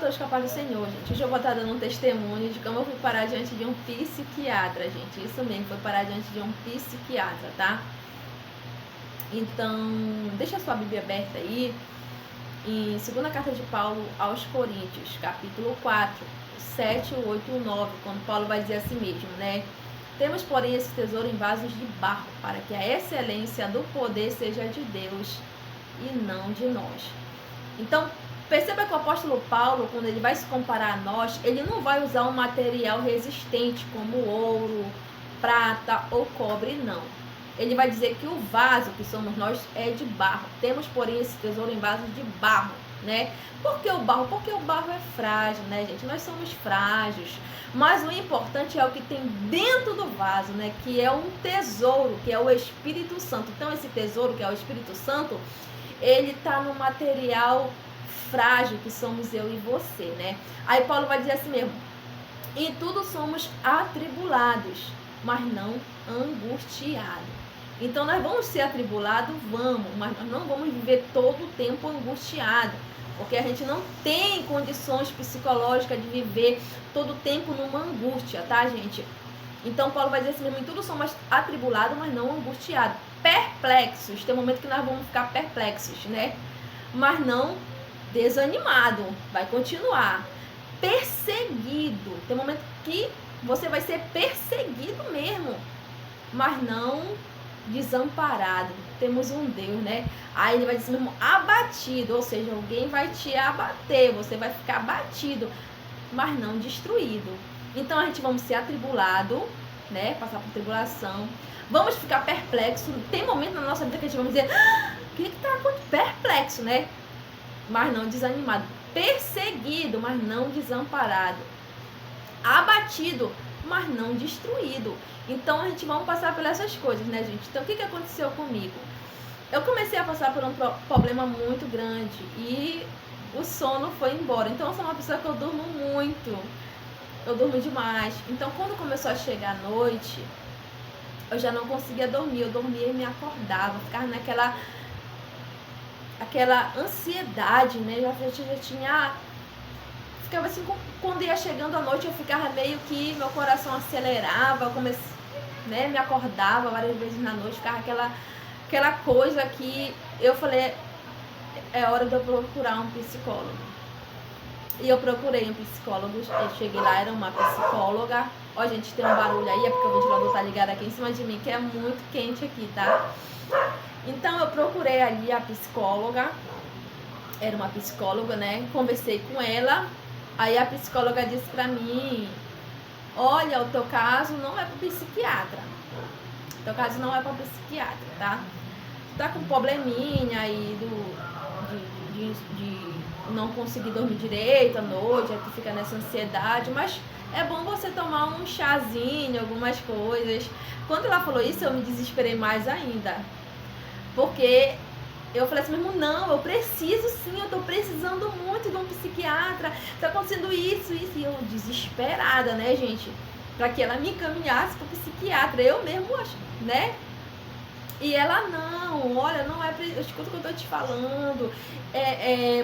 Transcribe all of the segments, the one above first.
pelos capazes do Senhor, gente. Hoje eu vou estar dando um testemunho de como eu fui parar diante de um psiquiatra, gente. Isso mesmo, foi parar diante de um psiquiatra, tá? Então, deixa a sua Bíblia aberta aí, em 2ª carta de Paulo aos Coríntios, capítulo 4, 7, 8 e 9, quando Paulo vai dizer assim mesmo, né? Temos, porém, esse tesouro em vasos de barro, para que a excelência do poder seja de Deus e não de nós. Então, perceba que o apóstolo Paulo, quando ele vai se comparar a nós, ele não vai usar um material resistente como ouro, prata ou cobre, não. Ele vai dizer que o vaso, que somos nós, é de barro. Temos, porém, esse tesouro em vasos de barro, né? Por que o barro? Porque o barro é frágil, né, gente? Nós somos frágeis. Mas o importante é o que tem dentro do vaso, né? Que é um tesouro, que é o Espírito Santo. Então, esse tesouro, que é o Espírito Santo, ele está no material frágil, que somos eu e você, né? Aí Paulo vai dizer assim mesmo: em tudo somos atribulados, mas não angustiados. Então nós vamos ser atribulados, vamos, mas nós não vamos viver todo o tempo angustiado, porque a gente não tem condições psicológicas de viver todo o tempo numa angústia, tá, gente? Então Paulo vai dizer assim mesmo: em tudo somos atribulados, mas não angustiados, perplexos. Tem um momento que nós vamos ficar perplexos, né? Mas não desanimado, vai continuar. Perseguido, tem um momento que você vai ser perseguido mesmo, mas não desamparado. Temos um Deus, né? Aí ele vai dizer mesmo abatido, ou seja, alguém vai te abater, você vai ficar abatido, mas não destruído. Então a gente vamos ser atribulado, né? Passar por tribulação, vamos ficar perplexo. Tem momento na nossa vida que a gente vai dizer: o que está acontecendo? Perplexo, né? Mas não desanimado. Perseguido, mas não desamparado. Abatido, mas não destruído. Então a gente vai passar por essas coisas, né, gente? Então o que aconteceu comigo? Eu comecei a passar por um problema muito grande e o sono foi embora. Então eu sou uma pessoa que eu durmo muito, eu durmo demais. Então quando começou a chegar a noite, eu já não conseguia dormir. Eu dormia e me acordava, ficava aquela ansiedade, né? Eu já tinha... Ficava assim, quando ia chegando a noite, eu ficava meio que... Meu coração acelerava, eu comecei, né? Me acordava várias vezes na noite, ficava aquela coisa que... Eu falei: é hora de eu procurar um psicólogo. E eu procurei um psicólogo, eu cheguei lá, era uma psicóloga. Ó, gente, tem um barulho aí, é porque o ventilador tá ligado aqui em cima de mim, que é muito quente aqui, tá? Então eu procurei ali a psicóloga, era uma psicóloga, né? Conversei com ela, aí a psicóloga disse pra mim: olha, o teu caso não é pro psiquiatra, o teu caso não é pra psiquiatra, tá? Tu tá com probleminha aí de não conseguir dormir direito à noite, aí tu fica nessa ansiedade, mas é bom você tomar um chazinho, algumas coisas. Quando ela falou isso, eu me desesperei mais ainda. Porque eu falei assim mesmo: não, eu preciso sim, eu tô precisando muito de um psiquiatra, tá acontecendo isso. E eu desesperada, né, gente? Pra que ela me encaminhasse pro psiquiatra, eu mesmo, né? E ela: não, olha, não é, escuta o que eu tô te falando,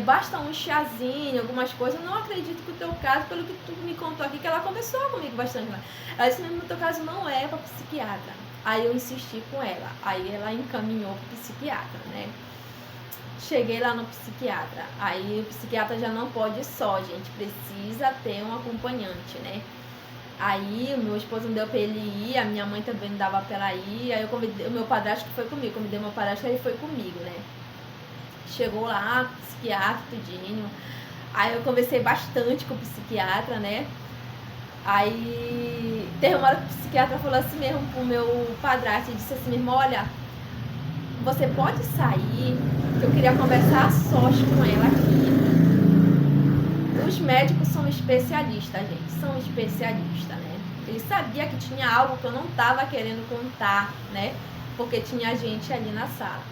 basta um chazinho, algumas coisas. Eu não acredito que o teu caso, pelo que tu me contou aqui, que ela conversou comigo bastante, né? Ela disse: mesmo, o teu caso não é pra psiquiatra. Aí eu insisti com ela, aí ela encaminhou pro psiquiatra, né? Cheguei lá no psiquiatra, aí o psiquiatra já não pode só, gente, precisa ter um acompanhante, né? Aí o meu esposo me deu pra ele ir, a minha mãe também não dava pra ela ir, aí eu convidei o meu padrasto, que foi comigo, convidei o meu padrasto, ele foi comigo, né? Chegou lá, psiquiatra, tudinho, aí eu conversei bastante com o psiquiatra, né? Aí teve uma hora que o psiquiatra falou assim mesmo pro meu padrasto, e disse assim mesmo: olha, você pode sair, que eu queria conversar a sós com ela aqui. Os médicos são especialistas, gente, são especialistas, né? Ele sabia que tinha algo que eu não tava querendo contar, né? Porque tinha gente ali na sala.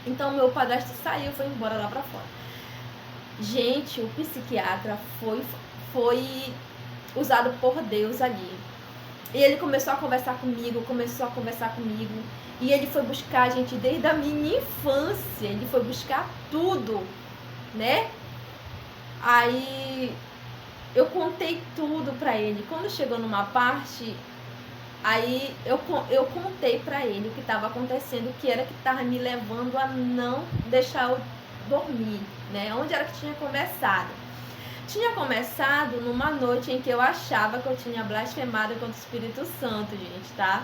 Então meu padrasto saiu, foi embora lá pra fora. Gente, o psiquiatra foi usado por Deus ali. E ele começou a conversar comigo, e ele foi buscar a gente desde a minha infância, ele foi buscar tudo, né? Aí eu contei tudo pra ele. Quando chegou numa parte, aí eu contei pra ele o que estava acontecendo, o que era que estava me levando a não deixar eu dormir, né? Onde era que tinha começado? Tinha começado numa noite em que eu achava que eu tinha blasfemado contra o Espírito Santo, gente, tá?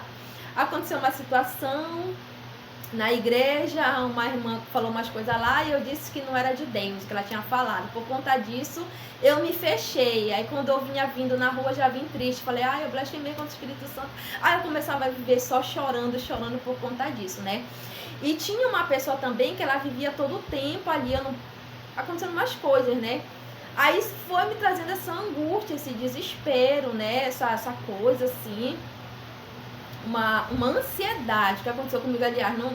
Aconteceu uma situação na igreja, uma irmã falou umas coisas lá e eu disse que não era de Deus, que ela tinha falado. Por conta disso, eu me fechei. Aí quando eu vinha vindo na rua, já vim triste. Falei, eu blasfemei contra o Espírito Santo. Aí eu começava a viver só chorando por conta disso, né? E tinha uma pessoa também que ela vivia todo o tempo ali, acontecendo umas coisas, né? Aí foi me trazendo essa angústia, esse desespero, né? Essa coisa assim. Uma ansiedade que aconteceu comigo, aliás, não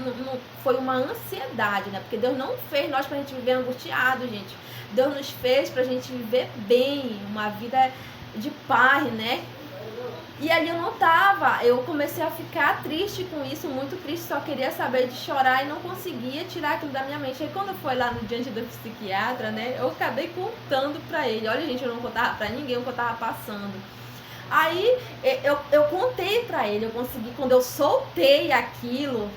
foi uma ansiedade, né? Porque Deus não fez nós pra gente viver angustiado, gente. Deus nos fez pra gente viver bem, uma vida de paz, né? E ali eu não tava, eu comecei a ficar triste com isso, muito triste, só queria saber de chorar e não conseguia tirar aquilo da minha mente. Aí quando eu fui lá no diante do psiquiatra, né, eu acabei contando pra ele. Olha, gente, eu não contava pra ninguém o que eu tava passando. Aí eu contei pra ele, eu consegui, quando eu soltei aquilo,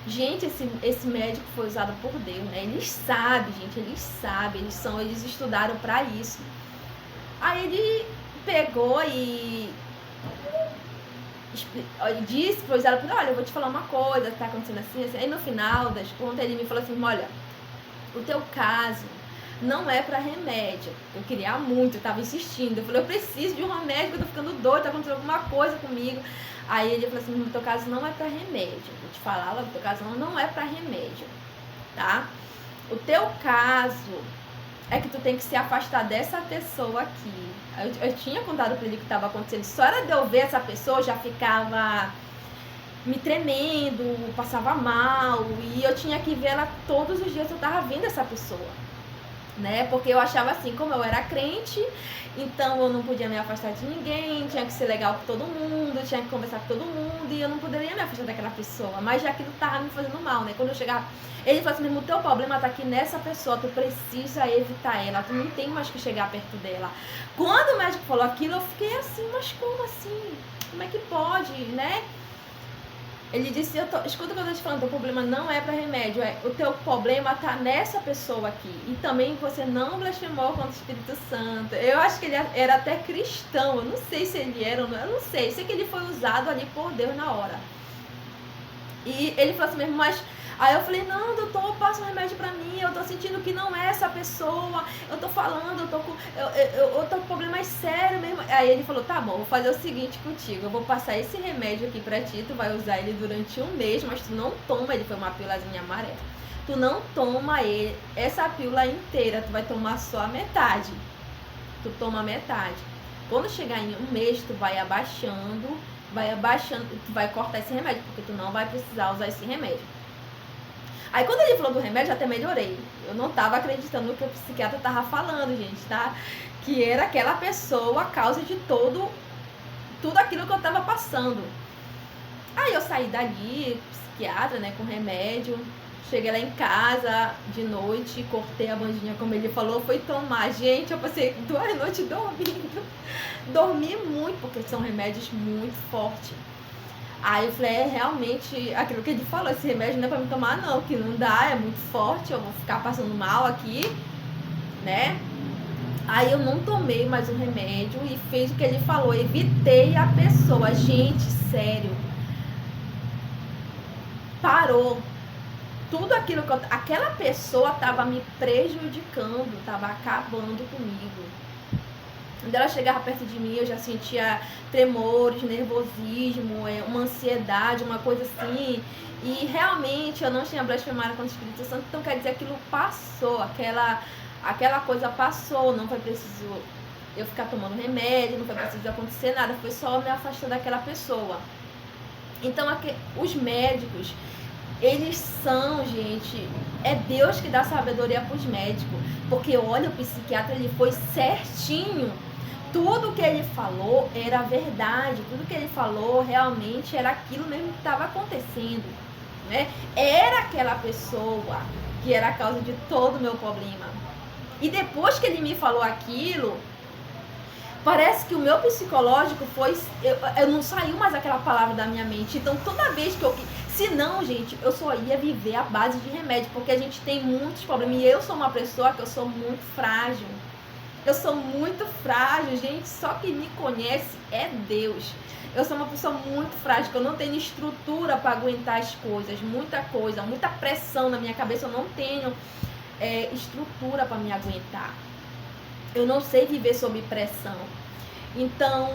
gente, esse médico foi usado por Deus, né? Eles sabem, gente, eles sabem, eles estudaram pra isso. Aí ele pegou e disse, pois ela, olha, eu vou te falar uma coisa, tá acontecendo assim, assim. Aí no final das contas ele me falou assim, olha, o teu caso não é pra remédio. Eu queria muito, eu tava insistindo. Eu falei, eu preciso de um remédio, eu tô ficando doida, tá acontecendo alguma coisa comigo. Aí ele falou assim, o teu caso não é pra remédio. Vou te falar, o teu caso não é pra remédio, tá? O teu caso é que tu tem que se afastar dessa pessoa aqui. Eu tinha contado pra ele o que tava acontecendo. Só era de eu ver essa pessoa, eu já ficava me tremendo, passava mal. E eu tinha que ver ela todos os dias, eu tava vendo essa pessoa, né? Porque eu achava assim, como eu era crente, então eu não podia me afastar de ninguém, tinha que ser legal com todo mundo, tinha que conversar com todo mundo, e eu não poderia me afastar daquela pessoa, mas já aquilo tava me fazendo mal, né? Quando eu chegava, ele falou assim, o teu problema tá aqui nessa pessoa, tu precisa evitar ela, tu não tem mais que chegar perto dela. Quando o médico falou aquilo, eu fiquei assim, mas como assim? Como é que pode, né? Ele disse, escuta o que eu tô te falando, o problema não é para remédio, o teu problema tá nessa pessoa aqui. E também você não blasfemou contra o Espírito Santo. Eu acho que ele era até cristão, eu não sei se ele era ou não, eu não sei. Sei que ele foi usado ali por Deus na hora. E ele falou assim mesmo, mas... Aí eu falei, não, doutor, passa um remédio pra mim, eu tô sentindo que não é essa pessoa, eu tô falando, eu tô com problemas sérios mesmo. Aí ele falou, tá bom, vou fazer o seguinte contigo, eu vou passar esse remédio aqui pra ti, tu vai usar ele durante um mês, mas tu não toma, ele foi uma pílulazinha amarela, tu não toma essa pílula inteira, tu vai tomar só a metade, tu toma metade. Quando chegar em um mês, tu vai abaixando, tu vai cortar esse remédio, porque tu não vai precisar usar esse remédio. Aí quando ele falou do remédio, eu até melhorei. Eu não tava acreditando no que o psiquiatra tava falando, gente, tá? Que era aquela pessoa a causa de tudo aquilo que eu tava passando. Aí eu saí dali, psiquiatra, né, com remédio. Cheguei lá em casa de noite, cortei a bandinha, como ele falou, fui tomar. Gente, eu passei 2 noites dormindo. Dormi muito, porque são remédios muito fortes. Aí eu falei, realmente, aquilo que ele falou, esse remédio não é pra me tomar não, que não dá, é muito forte, eu vou ficar passando mal aqui, né? Aí eu não tomei mais o remédio e fiz o que ele falou, evitei a pessoa. Gente, sério, parou. Tudo aquilo que aquela pessoa tava me prejudicando, tava acabando comigo. Quando ela chegava perto de mim, eu já sentia tremores, nervosismo, uma ansiedade, uma coisa assim. E realmente eu não tinha blasfemado contra o Espírito Santo, então quer dizer, aquilo passou, aquela coisa passou, não foi preciso eu ficar tomando remédio, não foi preciso acontecer nada, foi só me afastar daquela pessoa. Então os médicos, eles são, gente, é Deus que dá sabedoria para os médicos, porque olha, o psiquiatra, ele foi certinho. Tudo que ele falou era verdade, tudo que ele falou realmente era aquilo mesmo que estava acontecendo, né? Era aquela pessoa que era a causa de todo o meu problema. E depois que ele me falou aquilo, parece que o meu psicológico foi... Eu não saiu mais aquela palavra da minha mente. Então, toda vez que eu... Se não, gente, eu só ia viver à base de remédio. Porque a gente tem muitos problemas. E eu sou uma pessoa que eu sou muito frágil. Eu sou muito frágil, gente. Só quem me conhece é Deus. Eu sou uma pessoa muito frágil, que eu não tenho estrutura para aguentar as coisas. Muita coisa, muita pressão na minha cabeça. Eu não tenho estrutura para me aguentar. Eu não sei viver sob pressão. Então,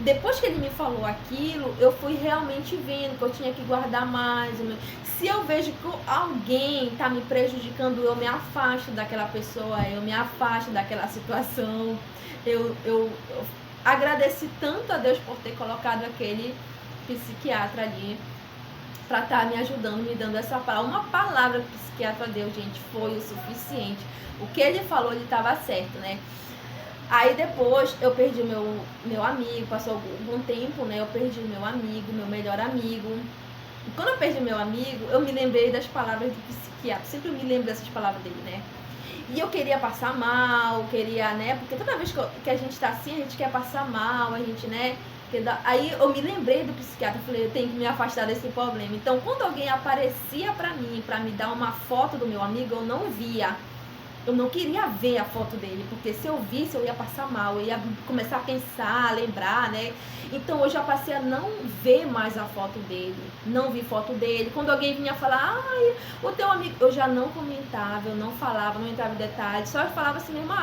depois que ele me falou aquilo, eu fui realmente vendo que eu tinha que guardar mais. Se eu vejo que alguém está me prejudicando, eu me afasto daquela pessoa, eu me afasto daquela situação. Eu agradeci tanto a Deus por ter colocado aquele psiquiatra ali para estar me ajudando, me dando essa palavra. Uma palavra que o psiquiatra deu, gente, foi o suficiente. O que ele falou, ele estava certo, né? Aí depois eu perdi meu amigo, passou algum tempo, né? Eu perdi meu amigo, meu melhor amigo. E quando eu perdi meu amigo, eu me lembrei das palavras do psiquiatra. Sempre me lembro dessas palavras dele, né? E eu queria passar mal, queria, né? Porque toda vez que a gente tá assim, a gente quer passar mal, a gente, né? Aí eu me lembrei do psiquiatra, falei, eu tenho que me afastar desse problema. Então, quando alguém aparecia pra mim, pra me dar uma foto do meu amigo, eu não via. Eu não queria ver a foto dele, porque se eu visse, eu ia passar mal, eu ia começar a pensar, a lembrar, né? Então, eu já passei a não ver mais a foto dele, não vi foto dele. Quando alguém vinha falar, ai, o teu amigo, eu já não comentava, eu não falava, não entrava em detalhes, só falava assim mesmo,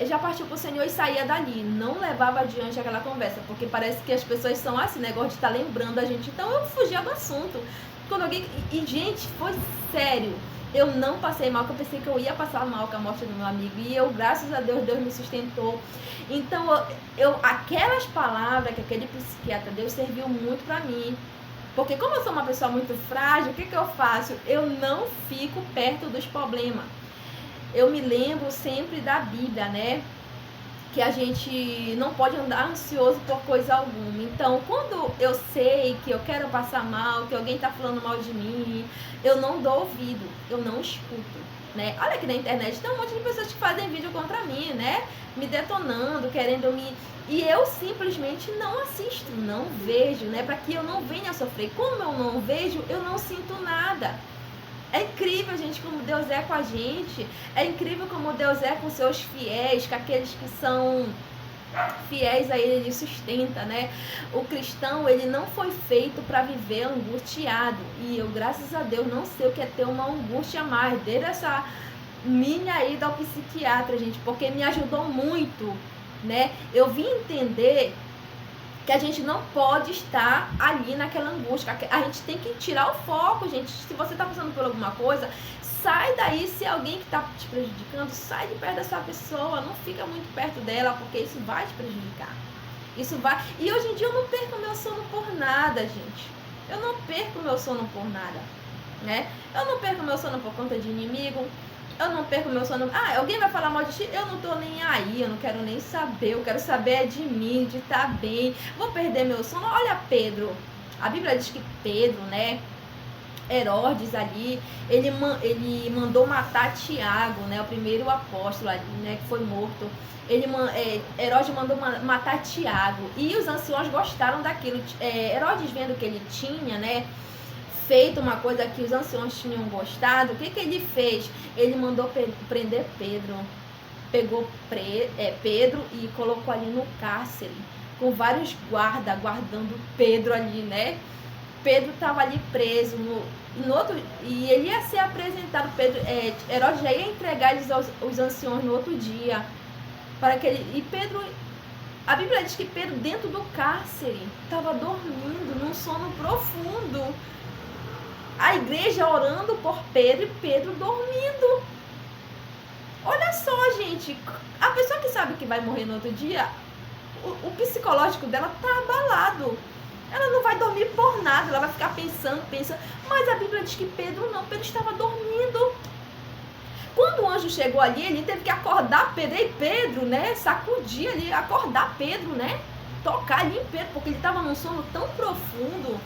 já partiu pro Senhor e saía dali, não levava adiante aquela conversa, porque parece que as pessoas são assim, negócio de estar lembrando a gente, então eu fugia do assunto. Quando alguém, e gente, foi sério. Eu não passei mal, porque eu pensei que eu ia passar mal com a morte do meu amigo. E eu, graças a Deus, Deus me sustentou. Então, aquelas palavras que aquele psiquiatra deu, serviu muito pra mim. Porque como eu sou uma pessoa muito frágil, o que eu faço? Eu não fico perto dos problemas. Eu me lembro sempre da Bíblia, né? Que a gente não pode andar ansioso por coisa alguma. Então, quando eu sei que eu quero passar mal, que alguém tá falando mal de mim, eu não dou ouvido, eu não escuto, né? Olha aqui na internet, tem um monte de pessoas que fazem vídeo contra mim, né? Me detonando, querendo me... E eu simplesmente não assisto, não vejo, né? Para que eu não venha a sofrer. Como eu não vejo, eu não sinto nada. É incrível, gente, como Deus é com a gente. É incrível como Deus é com seus fiéis, com aqueles que são fiéis a Ele, Ele sustenta, né? O cristão, ele não foi feito para viver angustiado. E eu, graças a Deus, não sei o que é ter uma angústia a mais. Desde essa minha ida ao psiquiatra, gente, porque me ajudou muito, né? Eu vim entender que a gente não pode estar ali naquela angústia. A gente tem que tirar o foco, gente. Se você está passando por alguma coisa, sai daí. Se alguém que está te prejudicando, sai de perto dessa pessoa. Não fica muito perto dela, porque isso vai te prejudicar. Isso vai... E hoje em dia eu não perco meu sono por nada, gente. Eu não perco meu sono por nada, né? Eu não perco meu sono por conta de inimigo. Eu não perco meu sono. Alguém vai falar mal de ti? Eu não tô nem aí, eu não quero nem saber. Eu quero saber de mim, de estar bem. Vou perder meu sono. Olha Pedro. A Bíblia diz que Pedro, né? Herodes ali, ele mandou matar Tiago, né? O primeiro apóstolo ali, né? Que foi morto. Herodes mandou matar Tiago. E os anciões gostaram daquilo. Herodes, vendo que ele tinha, né? Feito uma coisa que os anciões tinham gostado, o que ele fez? Ele mandou prender Pedro. Pegou Pedro e colocou ali no cárcere, com vários guardas guardando Pedro ali, né? Pedro estava ali preso e ele ia ser apresentado. Herodes já ia entregar eles aos anciões no outro dia. E Pedro, a Bíblia diz que Pedro, dentro do cárcere, estava dormindo num sono profundo. A igreja orando por Pedro e Pedro dormindo. Olha só, gente, a pessoa que sabe que vai morrer no outro dia, o psicológico dela tá abalado. Ela não vai dormir por nada, ela vai ficar pensando. Mas a Bíblia diz que Pedro não, Pedro estava dormindo. Quando o anjo chegou ali, ele teve que acordar Pedro. E Pedro, né, sacudir ali, acordar Pedro, né, tocar ali em Pedro, porque ele estava num sono tão profundo.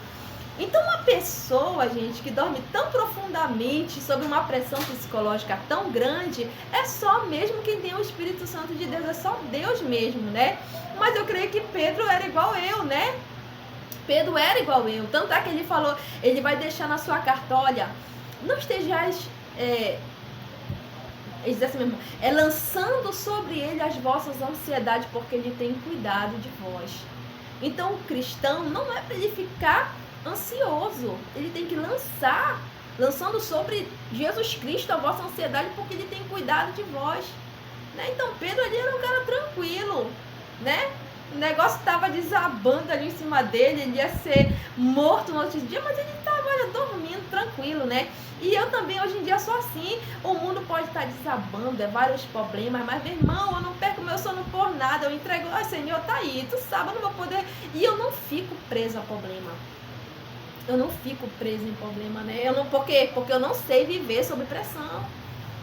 Então, uma pessoa, gente, que dorme tão profundamente sob uma pressão psicológica tão grande, é só mesmo quem tem o Espírito Santo de Deus, é só Deus mesmo, né? Mas eu creio que Pedro era igual eu, né? Pedro era igual eu. Tanto é que ele falou, ele vai deixar na sua carta, olha, não estejais... ele diz assim mesmo, lançando sobre ele as vossas ansiedades, porque ele tem cuidado de vós. Então, o cristão não é para ele ficar ansioso, ele tem que lançando sobre Jesus Cristo a vossa ansiedade, porque ele tem cuidado de vós, né? Então Pedro ali era um cara tranquilo, né? O negócio estava desabando ali em cima dele, ele ia ser morto no outro dia, mas ele estava dormindo tranquilo, né? E eu também hoje em dia sou assim, o mundo pode estar desabando, vários problemas, mas meu irmão, eu não perco meu sono por nada, eu entrego, ai Senhor, tá aí, tu sabe, eu não vou poder, e eu não fico presa a problema. Eu não fico presa em problema, né? Por quê? Porque eu não sei viver sob pressão.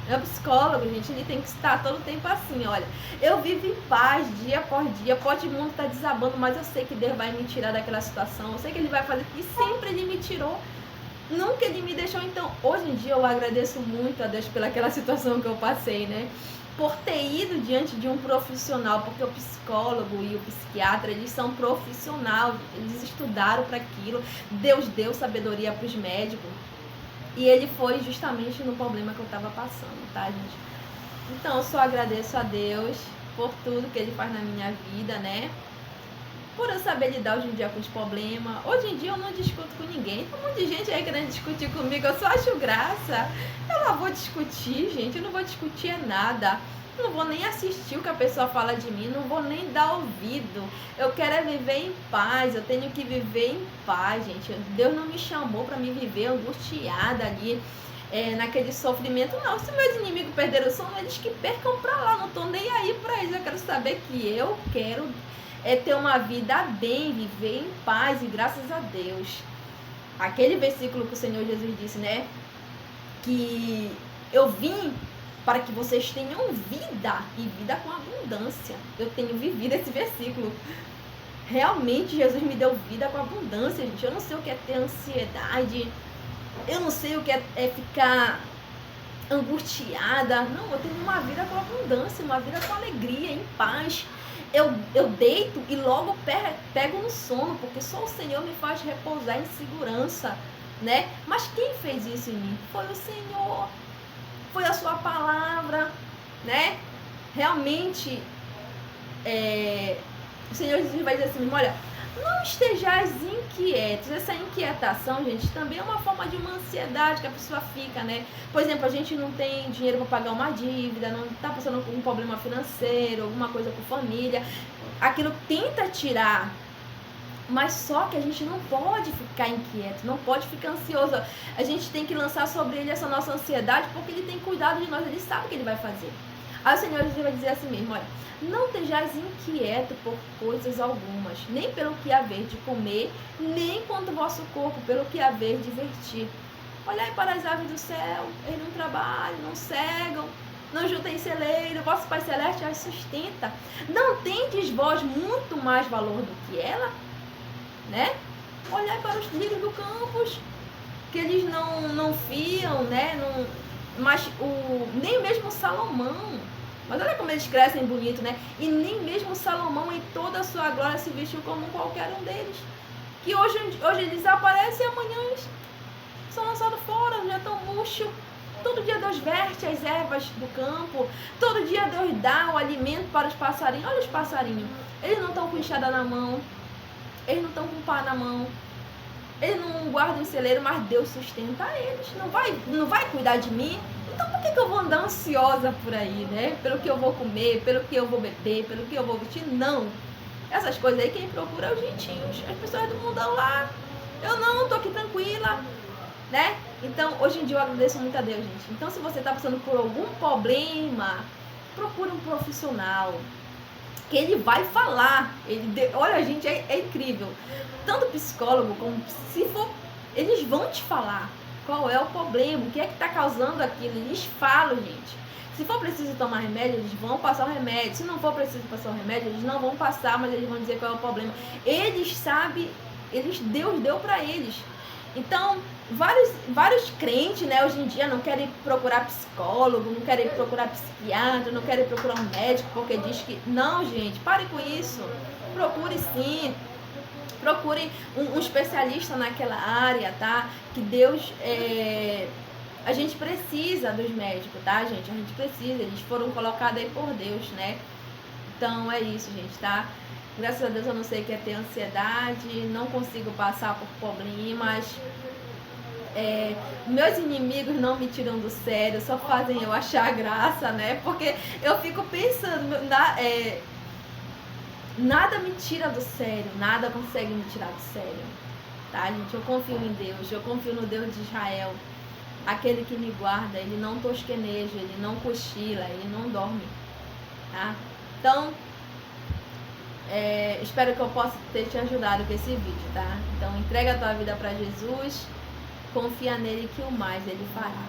Meu psicólogo, gente, ele tem que estar todo o tempo assim, olha, eu vivo em paz dia por dia, pode o mundo estar desabando, mas eu sei que Deus vai me tirar daquela situação, eu sei que Ele vai fazer, e sempre Ele me tirou, nunca Ele me deixou. Então, hoje em dia eu agradeço muito a Deus pelaquela situação que eu passei, né? Por ter ido diante de um profissional, porque o psicólogo e o psiquiatra, eles são profissionais, eles estudaram para aquilo, Deus deu sabedoria para os médicos, e ele foi justamente no problema que eu estava passando, tá, gente? Então, eu só agradeço a Deus por tudo que Ele faz na minha vida, né? Por eu saber lidar hoje em dia com os problemas. Hoje em dia eu não discuto com ninguém. Tem um monte de gente aí querendo discutir comigo, eu só acho graça. Eu não vou discutir, gente, eu não vou discutir nada. Eu não vou nem assistir o que a pessoa fala de mim, não vou nem dar ouvido. Eu quero é viver em paz, eu tenho que viver em paz, gente. Deus não me chamou para me viver angustiada ali, naquele sofrimento. Não, se meus inimigos perderam o sono, eles que percam para lá, não estou nem aí para eles. Eu quero saber que eu quero ter uma vida bem, viver em paz e graças a Deus. Aquele versículo que o Senhor Jesus disse, né? Que eu vim para que vocês tenham vida e vida com abundância. Eu tenho vivido esse versículo. Realmente Jesus me deu vida com abundância, gente. Eu não sei o que é ter ansiedade, eu não sei o que é ficar angustiada. Não, eu tenho uma vida com abundância, uma vida com alegria, em paz. Eu deito e logo pego no sono, porque só o Senhor me faz repousar em segurança, né? Mas quem fez isso em mim? Foi o Senhor, foi a sua palavra, né? Realmente, o Senhor Jesus vai dizer assim, olha, não estejais inquietos. Essa inquietação, gente, também é uma forma de uma ansiedade que a pessoa fica, né? Por exemplo, a gente não tem dinheiro para pagar uma dívida, não está passando por um problema financeiro, alguma coisa com família. Aquilo tenta tirar, mas só que a gente não pode ficar inquieto, não pode ficar ansioso. A gente tem que lançar sobre Ele essa nossa ansiedade, porque Ele tem cuidado de nós, Ele sabe o que Ele vai fazer. Aí o Senhor vai dizer assim mesmo, olha, não estejais inquieto por coisas algumas, nem pelo que haver de comer, nem quanto o vosso corpo, pelo que haver de vestir. Olhai para as aves do céu, eles não trabalham, não cegam, não juntem celeiro, vosso Pai Celeste as sustenta. Não tendes vós muito mais valor do que ela? Né? Olhai para os lírios do campo, que eles não fiam, né? Mas nem mesmo Salomão, mas olha como eles crescem bonito, né? E nem mesmo Salomão em toda a sua glória se vestiu como qualquer um deles. Que hoje eles aparecem e amanhã eles são lançados fora, já estão murchos. Todo dia Deus verte as ervas do campo, todo dia Deus dá o alimento para os passarinhos. Olha os passarinhos, eles não estão com enxada na mão, eles não estão com pá na mão, eles não guardam em celeiro, mas Deus sustenta eles. Não vai cuidar de mim? Então por que eu vou andar ansiosa por aí, né? Pelo que eu vou comer, pelo que eu vou beber, pelo que eu vou vestir? Não. Essas coisas aí quem procura é os gentinhos, as pessoas do mundão lá. Eu não, tô aqui tranquila, né? Então, hoje em dia eu agradeço muito a Deus, gente. Então, se você tá passando por algum problema, procura um profissional, que ele vai falar. Olha, gente, é incrível. Tanto psicólogo como se for, eles vão te falar qual é o problema, o que é que está causando aquilo. Eles falam, gente. Se for preciso tomar remédio, eles vão passar o remédio. Se não for preciso passar o remédio, eles não vão passar, mas eles vão dizer qual é o problema. Eles sabem Deus deu para eles. Então, vários crentes, né, hoje em dia não querem procurar psicólogo, não querem procurar psiquiatra, não querem procurar um médico, porque diz que... Não, gente, pare com isso. Procure sim. Procure um especialista naquela área, tá? Que Deus... A gente precisa dos médicos, tá, gente? A gente precisa. Eles foram colocados aí por Deus, né? Então, é isso, gente, tá? Graças a Deus eu não sei o que é ter ansiedade, não consigo passar por problemas. Meus inimigos não me tiram do sério, só fazem eu achar graça, né? Porque eu fico pensando, nada me tira do sério, nada consegue me tirar do sério, tá, gente? Eu confio em Deus, eu confio no Deus de Israel, aquele que me guarda, ele não tosqueneja, ele não cochila, ele não dorme, tá? Então, espero que eu possa ter te ajudado com esse vídeo, tá? Então, entrega a tua vida para Jesus, confia nele que o mais ele fará.